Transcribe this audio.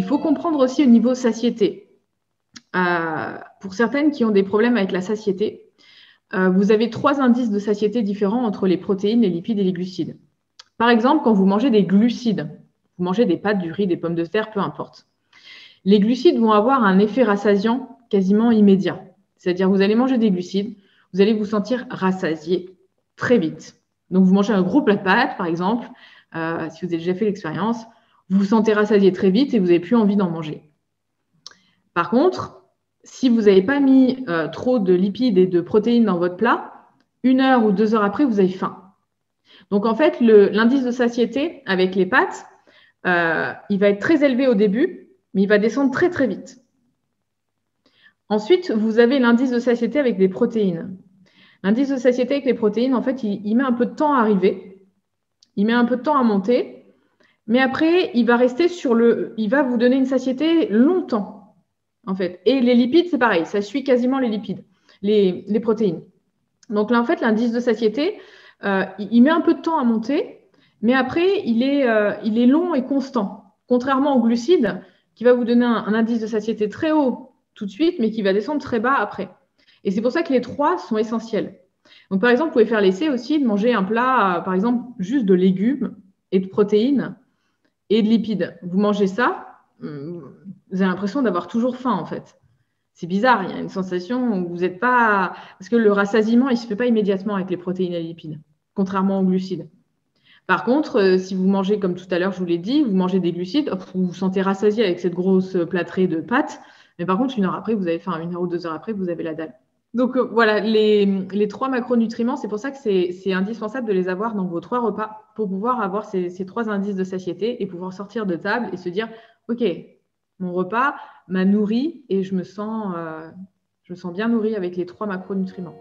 Il faut comprendre aussi au niveau satiété. Pour certaines qui ont des problèmes avec la satiété, vous avez 3 indices de satiété différents entre les protéines, les lipides et les glucides. Par exemple, quand vous mangez des glucides, vous mangez des pâtes, du riz, des pommes de terre, peu importe. Les glucides vont avoir un effet rassasiant quasiment immédiat. C'est-à-dire, vous allez manger des glucides, vous allez vous sentir rassasié très vite. Donc, vous mangez un gros plat de pâtes, par exemple, si vous avez déjà fait l'expérience, vous vous sentez rassasié très vite et vous n'avez plus envie d'en manger. Par contre, si vous n'avez pas mis trop de lipides et de protéines dans votre plat, 1 heure ou 2 heures après, vous avez faim. Donc, en fait, l'indice de satiété avec les pâtes, il va être très élevé au début, mais il va descendre très, très vite. Ensuite, vous avez l'indice de satiété avec les protéines. L'indice de satiété avec les protéines, en fait, il met un peu de temps à arriver. Il met un peu de temps à monter. Mais après, il va rester il va vous donner une satiété longtemps, en fait. Et les lipides, c'est pareil. Ça suit quasiment les lipides, les protéines. Donc là, en fait, l'indice de satiété, il met un peu de temps à monter. Mais après, il est long et constant. Contrairement aux glucides, qui va vous donner un indice de satiété très haut tout de suite, mais qui va descendre très bas après. Et c'est pour ça que les 3 sont essentiels. Donc, par exemple, vous pouvez faire l'essai aussi de manger un plat, par exemple, juste de légumes et de protéines et de lipides. Vous mangez ça, vous avez l'impression d'avoir toujours faim, en fait. C'est bizarre, il y a une sensation où vous n'êtes pas... Parce que le rassasiement, il ne se fait pas immédiatement avec les protéines et les lipides, contrairement aux glucides. Par contre, si vous mangez, comme tout à l'heure, je vous l'ai dit, vous mangez des glucides, vous vous sentez rassasié avec cette grosse plâtrée de pâtes, mais par contre, 1 heure après, vous avez faim. 1 heure ou 2 heures après, vous avez la dalle. Donc voilà, les 3 macronutriments, c'est pour ça que c'est indispensable de les avoir dans vos 3 repas pour pouvoir avoir ces 3 indices de satiété et pouvoir sortir de table et se dire, OK, mon repas m'a nourri et je me sens bien nourri avec les 3 macronutriments.